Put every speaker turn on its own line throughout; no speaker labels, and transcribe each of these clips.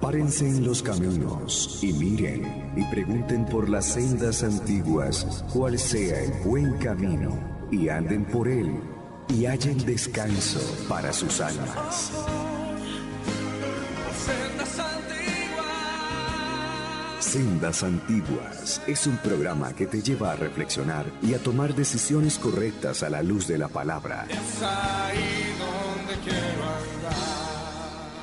Párense en los caminos y miren y pregunten por las sendas antiguas cuál sea el buen camino y anden por él y hallen descanso para sus almas. Sendas Antiguas es un programa que te lleva a reflexionar y a tomar decisiones correctas a la luz de la palabra.
Es ahí donde quiero andar.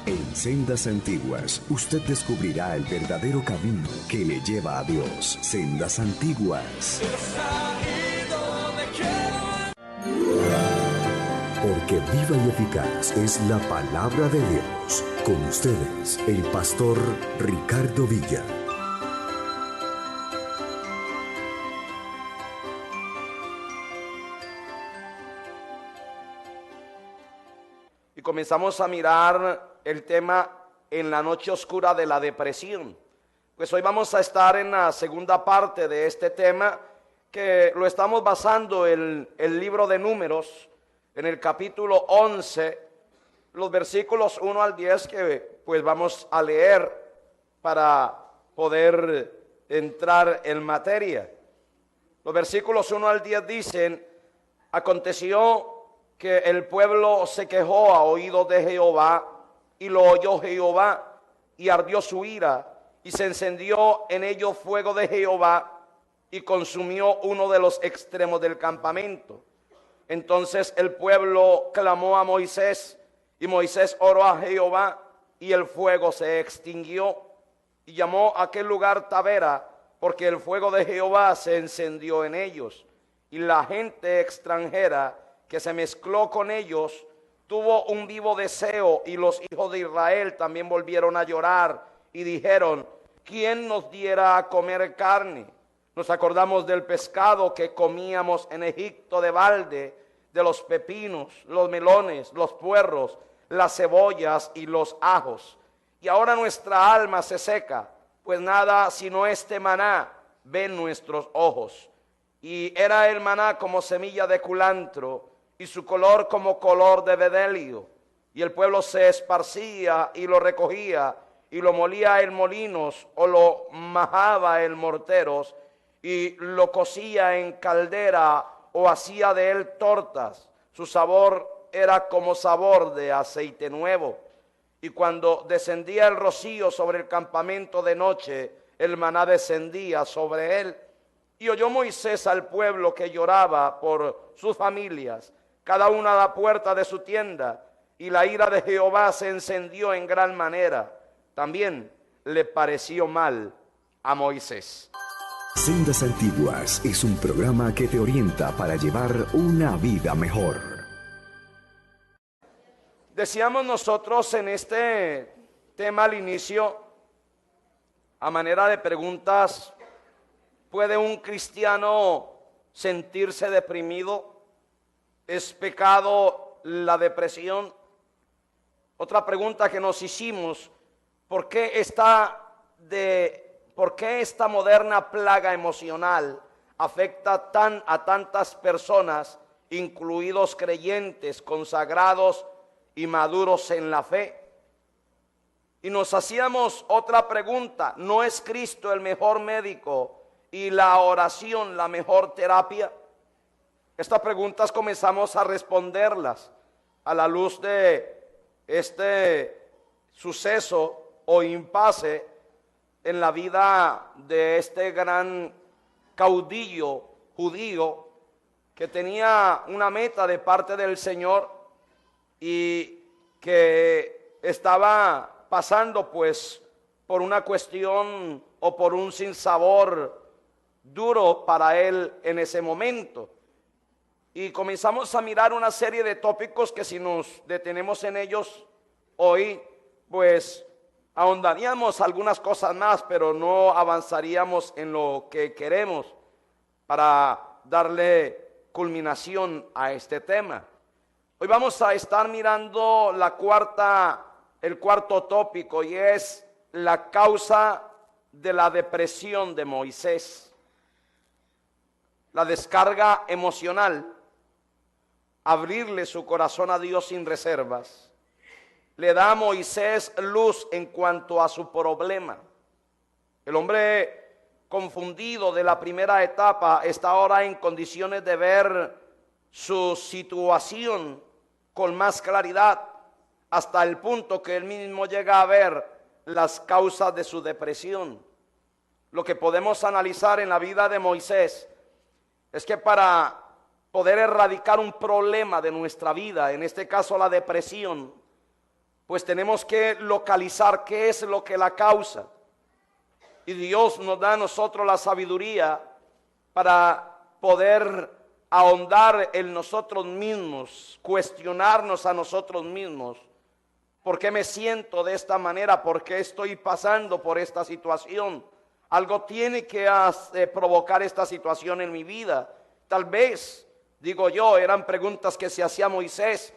En Sendas Antiguas, usted descubrirá el verdadero camino que le lleva a Dios. Sendas Antiguas.
Es ahí donde quiero andar.
Porque viva y eficaz es la palabra de Dios. Con ustedes, el pastor Ricardo Villa.
Y comenzamos a mirar el tema en la noche oscura de la depresión. Pues hoy vamos a estar en la segunda parte de este tema, que lo estamos basando en el libro de Números, en el capítulo 11, los versículos 1 al 10, que pues vamos a leer para poder entrar en materia. Los versículos 1 al 10 dicen: aconteció que el pueblo se quejó a oídos de Jehová, y lo oyó Jehová, y ardió su ira, y se encendió en ellos fuego de Jehová, y consumió uno de los extremos del campamento. Entonces el pueblo clamó a Moisés, y Moisés oró a Jehová, y el fuego se extinguió, y llamó a aquel lugar Tabera, porque el fuego de Jehová se encendió en ellos, y la gente extranjera que se mezcló con ellos tuvo un vivo deseo, y los hijos de Israel también volvieron a llorar y dijeron: ¿quién nos diera a comer carne? Nos acordamos del pescado que comíamos en Egipto de balde, de los pepinos, los melones, los puerros, las cebollas y los ajos. Y ahora nuestra alma se seca, pues nada sino este maná ven nuestros ojos. Y era el maná como semilla de culantro, y su color como color de bedelio. Y el pueblo se esparcía y lo recogía, y lo molía en molinos, o lo majaba en morteros, y lo cocía en caldera, o hacía de él tortas. Su sabor era como sabor de aceite nuevo. Y cuando descendía el rocío sobre el campamento de noche, el maná descendía sobre él. Y oyó Moisés al pueblo que lloraba por sus familias, cada una a la puerta de su tienda, y la ira de Jehová se encendió en gran manera. También le pareció mal a Moisés.
Sendas Antiguas es un programa que te orienta para llevar una vida mejor.
Decíamos nosotros en este tema al inicio, a manera de preguntas: ¿puede un cristiano sentirse deprimido? ¿Es pecado la depresión? Otra pregunta que nos hicimos: ¿por qué esta moderna plaga emocional afecta a tantas personas, incluidos creyentes, consagrados y maduros en la fe? Y nos hacíamos otra pregunta: ¿no es Cristo el mejor médico y la oración la mejor terapia? Estas preguntas comenzamos a responderlas a la luz de este suceso o impasse en la vida de este gran caudillo judío que tenía una meta de parte del Señor y que estaba pasando pues por una cuestión o por un sinsabor duro para él en ese momento. Y comenzamos a mirar una serie de tópicos que, si nos detenemos en ellos hoy, pues ahondaríamos algunas cosas más, pero no avanzaríamos en lo que queremos para darle culminación a este tema. Hoy vamos a estar mirando el cuarto tópico, y es la causa de la depresión de Moisés. La descarga emocional, abrirle su corazón a Dios sin reservas, le da a Moisés luz en cuanto a su problema. El hombre confundido de la primera etapa está ahora en condiciones de ver su situación con más claridad, hasta el punto que él mismo llega a ver las causas de su depresión. Lo que podemos analizar en la vida de Moisés es que para poder erradicar un problema de nuestra vida, en este caso la depresión, pues tenemos que localizar qué es lo que la causa. Y Dios nos da a nosotros la sabiduría para poder ahondar en nosotros mismos, cuestionarnos a nosotros mismos. ¿Por qué me siento de esta manera? ¿Por qué estoy pasando por esta situación? Algo tiene que provocar esta situación en mi vida. Tal vez, digo yo, eran preguntas que se hacía Moisés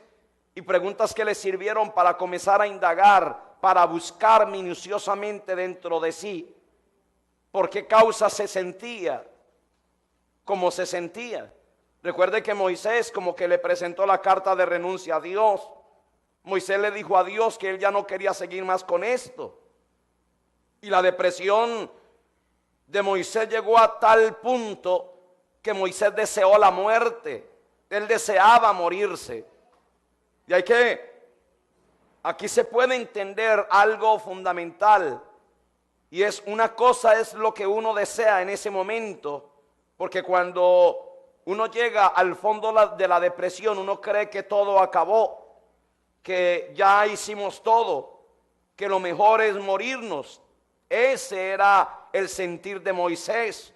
y preguntas que le sirvieron para comenzar a indagar, para buscar minuciosamente dentro de sí por qué causa se sentía como se sentía. Recuerde que Moisés como que le presentó la carta de renuncia a Dios. Moisés le dijo a Dios que él ya no quería seguir más con esto. Y la depresión de Moisés llegó a tal punto que Moisés deseó la muerte. Él deseaba morirse. Y aquí se puede entender algo fundamental. Y es una cosa es lo que uno desea en ese momento, porque cuando uno llega al fondo de la depresión, uno cree que todo acabó, que ya hicimos todo, que lo mejor es morirnos. Ese era el sentir de Moisés.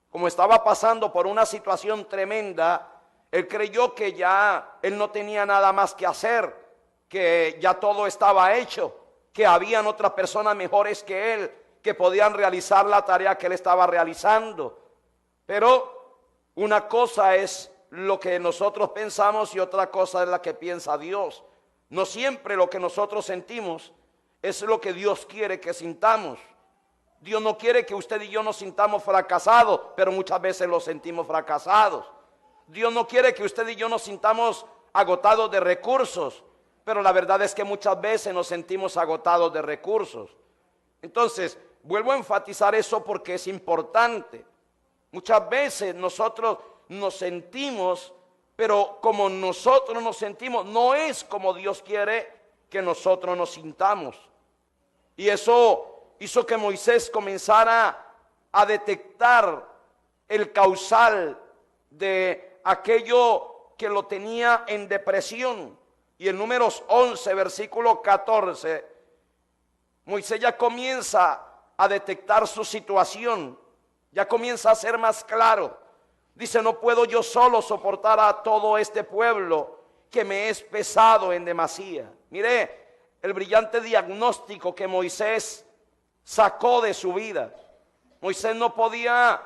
Como estaba pasando por una situación tremenda, él creyó que ya él no tenía nada más que hacer, que ya todo estaba hecho, que habían otras personas mejores que él, que podían realizar la tarea que él estaba realizando. Pero una cosa es lo que nosotros pensamos y otra cosa es la que piensa Dios. No siempre lo que nosotros sentimos es lo que Dios quiere que sintamos. Dios no quiere que usted y yo nos sintamos fracasados, pero muchas veces lo sentimos fracasados. Dios no quiere que usted y yo nos sintamos agotados de recursos, pero la verdad es que muchas veces nos sentimos agotados de recursos. Entonces, vuelvo a enfatizar eso porque es importante. Muchas veces nosotros nos sentimos, pero como nosotros nos sentimos, no es como Dios quiere que nosotros nos sintamos. Y eso hizo que Moisés comenzara a detectar el causal de aquello que lo tenía en depresión. Y en Números 11, versículo 14, Moisés ya comienza a detectar su situación, ya comienza a ser más claro. Dice: no puedo yo solo soportar a todo este pueblo que me es pesado en demasía. Mire el brillante diagnóstico que Moisés sacó de su vida. Moisés no podía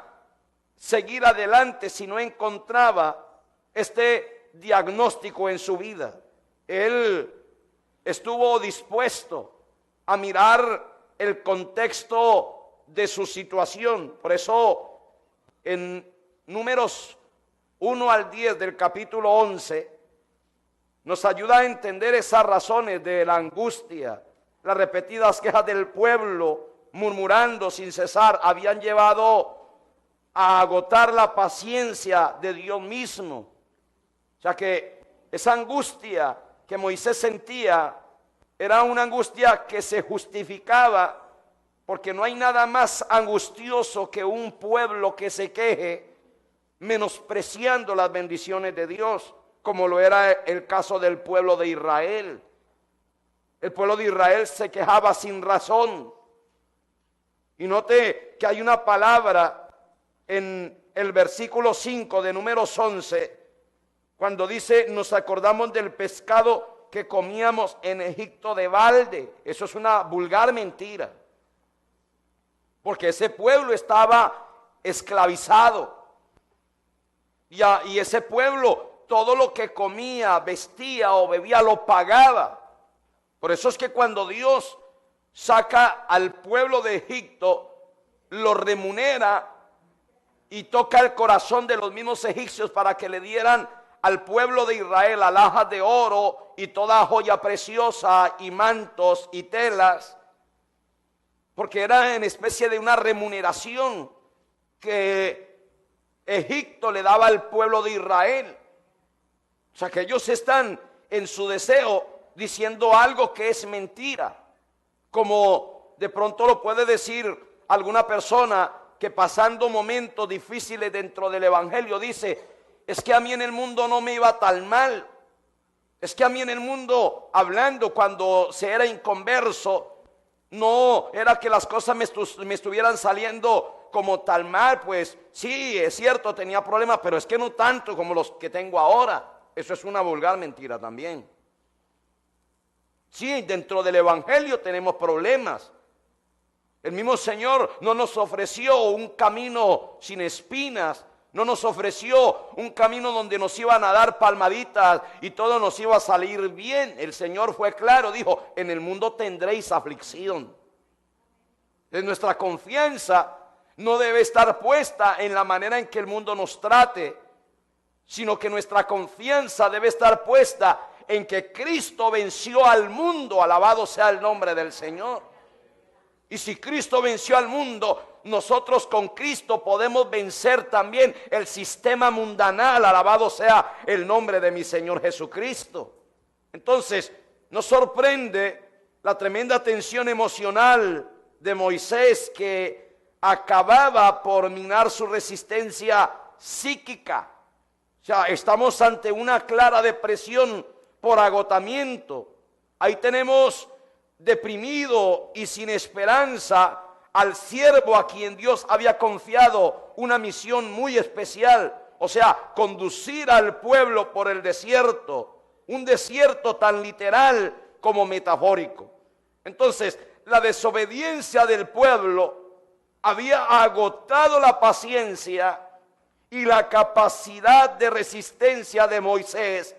seguir adelante si no encontraba este diagnóstico en su vida. Él estuvo dispuesto a mirar el contexto de su situación. Por eso en Números 1 al 10 del capítulo 11 nos ayuda a entender esas razones de la angustia. Las repetidas quejas del pueblo murmurando sin cesar habían llevado a agotar la paciencia de Dios mismo. O sea que esa angustia que Moisés sentía era una angustia que se justificaba, porque no hay nada más angustioso que un pueblo que se queje menospreciando las bendiciones de Dios, como lo era el caso del pueblo de Israel. El pueblo de Israel se quejaba sin razón. Y note que hay una palabra en el versículo 5 de Números 11, cuando dice: nos acordamos del pescado que comíamos en Egipto de balde. Eso es una vulgar mentira, porque ese pueblo estaba esclavizado, y ese pueblo todo lo que comía, vestía o bebía lo pagaba. Por eso es que cuando Dios saca al pueblo de Egipto, lo remunera y toca el corazón de los mismos egipcios para que le dieran al pueblo de Israel alhajas de oro y toda joya preciosa y mantos y telas, porque era en especie de una remuneración que Egipto le daba al pueblo de Israel. O sea que ellos están en su deseo diciendo algo que es mentira, como de pronto lo puede decir alguna persona que pasando momentos difíciles dentro del evangelio dice: es que a mí en el mundo no me iba tan mal, es que a mí en el mundo, hablando cuando se era inconverso, no era que las cosas me estuvieran saliendo como tan mal. Pues sí, es cierto, tenía problemas, pero es que no tanto como los que tengo ahora. Eso es una vulgar mentira también. Sí, dentro del evangelio tenemos problemas. El mismo Señor no nos ofreció un camino sin espinas, no nos ofreció un camino donde nos iban a dar palmaditas y todo nos iba a salir bien. El Señor fue claro, dijo: en el mundo tendréis aflicción. Entonces nuestra confianza no debe estar puesta en la manera en que el mundo nos trate, sino que nuestra confianza debe estar puesta en que Cristo venció al mundo. Alabado sea el nombre del Señor. Y si Cristo venció al mundo, nosotros con Cristo podemos vencer también el sistema mundanal. Alabado sea el nombre de mi Señor Jesucristo. Entonces, nos sorprende la tremenda tensión emocional de Moisés, que acababa por minar su resistencia psíquica. O sea, estamos ante una clara depresión por agotamiento. Ahí tenemos deprimido y sin esperanza al siervo a quien Dios había confiado una misión muy especial, o sea, conducir al pueblo por el desierto, un desierto tan literal como metafórico. Entonces, la desobediencia del pueblo había agotado la paciencia y la capacidad de resistencia de Moisés,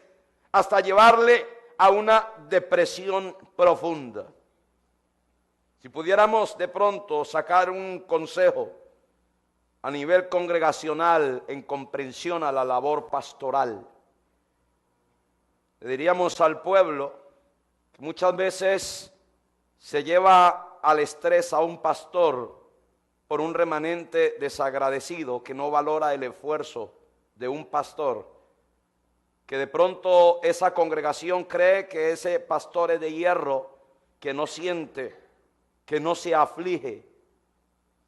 hasta llevarle a una depresión profunda. Si pudiéramos de pronto sacar un consejo a nivel congregacional en comprensión a la labor pastoral, le diríamos al pueblo que muchas veces se lleva al estrés a un pastor por un remanente desagradecido que no valora el esfuerzo de un pastor, que de pronto esa congregación cree que ese pastor es de hierro, que no siente, que no se aflige.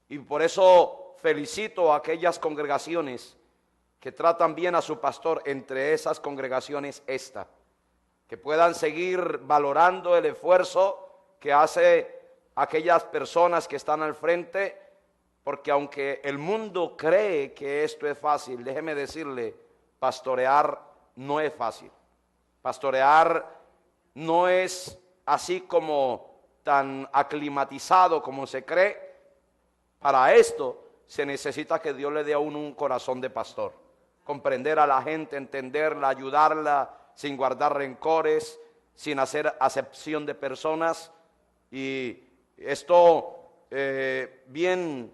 Y por eso felicito a aquellas congregaciones que tratan bien a su pastor, entre esas congregaciones esta, que puedan seguir valorando el esfuerzo que hace aquellas personas que están al frente, porque aunque el mundo cree que esto es fácil, déjeme decirle, pastorear no es fácil. Pastorear no es así como tan aclimatizado como se cree. Para esto se necesita que Dios le dé a uno un corazón de pastor, comprender a la gente, entenderla, ayudarla, sin guardar rencores, sin hacer acepción de personas. Y esto bien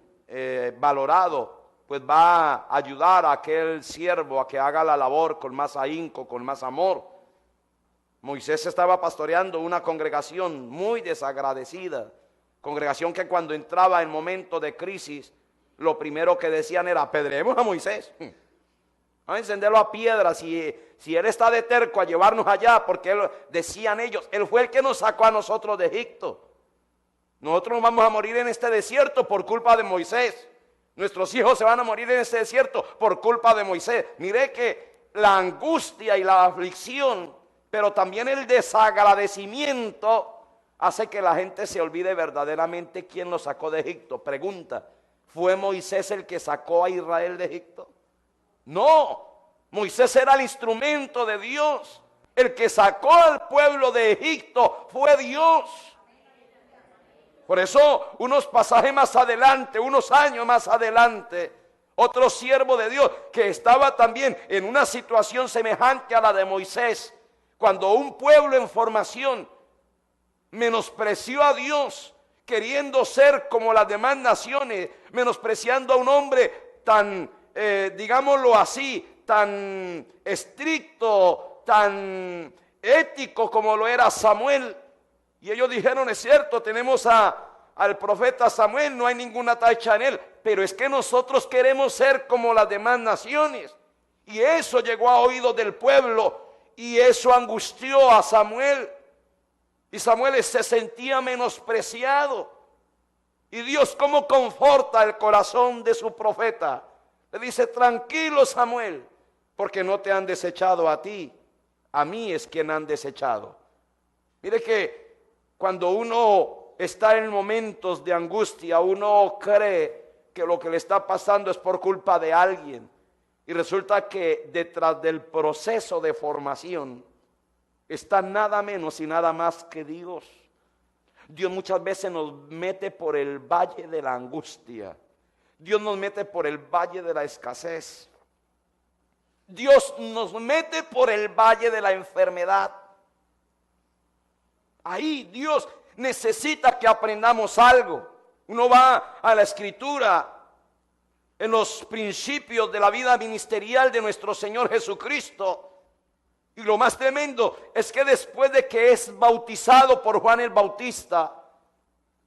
valorado, pues va a ayudar a aquel siervo a que haga la labor con más ahínco, con más amor. Moisés estaba pastoreando una congregación muy desagradecida, congregación que cuando entraba en momentos de crisis, lo primero que decían era: apedreemos a Moisés, vamos a encenderlo a piedras, si él está de terco a llevarnos allá, porque decían ellos, él fue el que nos sacó a nosotros de Egipto. Nosotros nos vamos a morir en este desierto por culpa de Moisés. Nuestros hijos se van a morir en este desierto por culpa de Moisés. Mire que la angustia y la aflicción, pero también el desagradecimiento, hace que la gente se olvide verdaderamente quién lo sacó de Egipto. Pregunta: ¿fue Moisés el que sacó a Israel de Egipto? No, Moisés era el instrumento de Dios. El que sacó al pueblo de Egipto fue Dios. Por eso, unos pasajes más adelante, unos años más adelante, otro siervo de Dios que estaba también en una situación semejante a la de Moisés, cuando un pueblo en formación menospreció a Dios, queriendo ser como las demás naciones, menospreciando a un hombre tan, digámoslo así, tan estricto, tan ético como lo era Samuel. Y ellos dijeron, es cierto, tenemos al profeta Samuel, no hay ninguna tacha en él, pero es que nosotros queremos ser como las demás naciones. Y eso llegó a oídos del pueblo y eso angustió a Samuel. Y Samuel se sentía menospreciado. Y Dios, ¿cómo conforta el corazón de su profeta? Le dice, tranquilo Samuel, porque no te han desechado a ti, a mí es quien han desechado. Mire que cuando uno está en momentos de angustia, uno cree que lo que le está pasando es por culpa de alguien. Y resulta que detrás del proceso de formación está nada menos y nada más que Dios. Dios muchas veces nos mete por el valle de la angustia. Dios nos mete por el valle de la escasez. Dios nos mete por el valle de la enfermedad. Ahí Dios necesita que aprendamos algo. Uno va a la Escritura en los principios de la vida ministerial de nuestro Señor Jesucristo. Y lo más tremendo es que después de que es bautizado por Juan el Bautista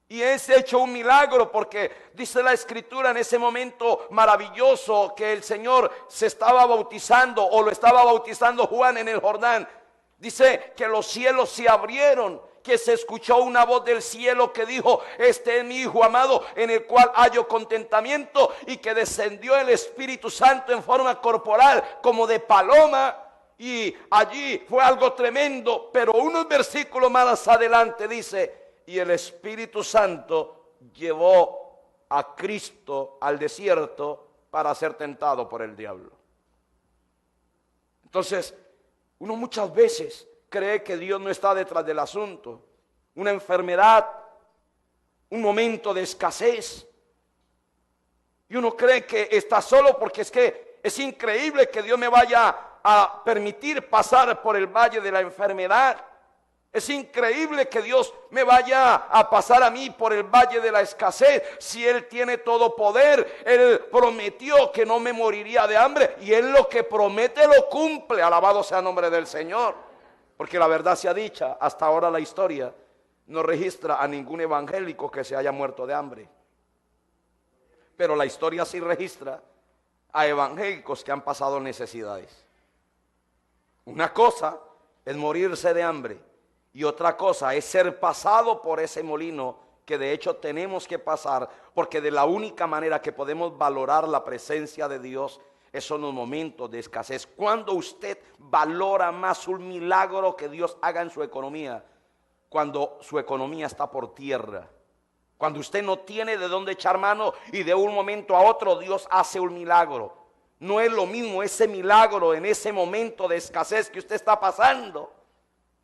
y es hecho un milagro, porque dice la Escritura en ese momento maravilloso que el Señor se estaba bautizando o lo estaba bautizando Juan en el Jordán, dice que los cielos se abrieron, que se escuchó una voz del cielo que dijo, este es mi Hijo amado en el cual hallo contentamiento, y que descendió el Espíritu Santo en forma corporal como de paloma. Y allí fue algo tremendo, pero unos versículos más adelante dice, y el Espíritu Santo llevó a Cristo al desierto para ser tentado por el diablo. Entonces, uno muchas veces cree que Dios no está detrás del asunto. Una enfermedad, un momento de escasez, y uno cree que está solo porque es que es increíble que Dios me vaya a permitir pasar por el valle de la enfermedad. Es increíble que Dios me vaya a pasar a mí por el valle de la escasez, si Él tiene todo poder. Él prometió que no me moriría de hambre, y Él lo que promete lo cumple. Alabado sea el nombre del Señor. Porque la verdad sea dicha, hasta ahora la historia no registra a ningún evangélico que se haya muerto de hambre. Pero la historia sí registra a evangélicos que han pasado necesidades. Una cosa es morirse de hambre y otra cosa es ser pasado por ese molino que de hecho tenemos que pasar, porque de la única manera que podemos valorar la presencia de Dios es en los momentos de escasez. Cuando usted valora más un milagro que Dios haga en su economía, cuando su economía está por tierra, cuando usted no tiene de dónde echar mano y de un momento a otro Dios hace un milagro. No es lo mismo ese milagro en ese momento de escasez que usted está pasando,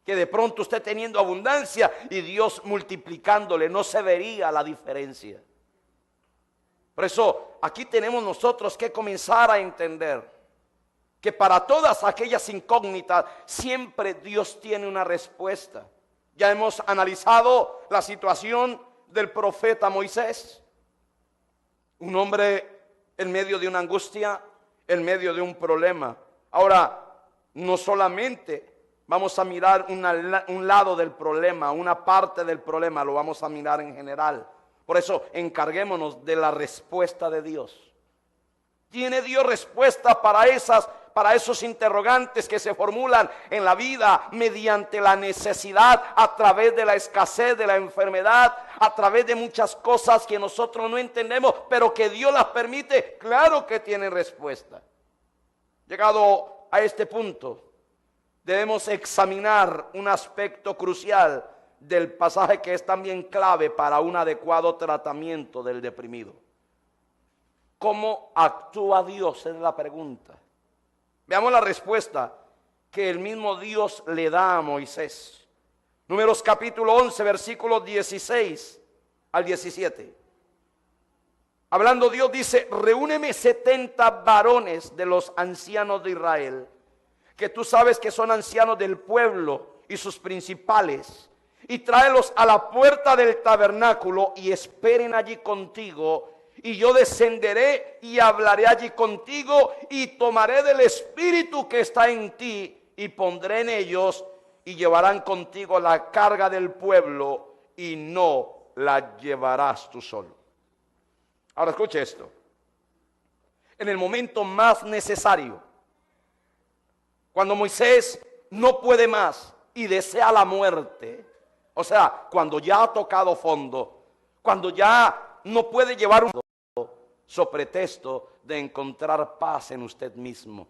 que de pronto usted teniendo abundancia y Dios multiplicándole. No se vería la diferencia. Por eso aquí tenemos nosotros que comenzar a entender que para todas aquellas incógnitas siempre Dios tiene una respuesta. Ya hemos analizado la situación del profeta Moisés, un hombre en medio de una angustia, en medio de un problema. Ahora, no solamente vamos a mirar un lado del problema, una parte del problema, lo vamos a mirar en general. Por eso encarguémonos de la respuesta de Dios. ¿Tiene Dios respuesta para esos interrogantes que se formulan en la vida mediante la necesidad, a través de la escasez, de la enfermedad, a través de muchas cosas que nosotros no entendemos, pero que Dios las permite? Claro que tiene respuesta. Llegado a este punto, debemos examinar un aspecto crucial del pasaje que es también clave para un adecuado tratamiento del deprimido. ¿Cómo actúa Dios? Es la pregunta. Veamos la respuesta que el mismo Dios le da a Moisés. Números capítulo 11, versículos 16 al 17. Hablando Dios dice, reúneme 70 varones de los ancianos de Israel, que tú sabes que son ancianos del pueblo y sus principales, y tráelos a la puerta del tabernáculo y esperen allí contigo. Y yo descenderé y hablaré allí contigo y tomaré del espíritu que está en ti y pondré en ellos y llevarán contigo la carga del pueblo y no la llevarás tú solo. Ahora escuche esto. En el momento más necesario, cuando Moisés no puede más y desea la muerte, o sea, cuando ya ha tocado fondo, cuando ya no puede llevar un so pretexto de encontrar paz en usted mismo,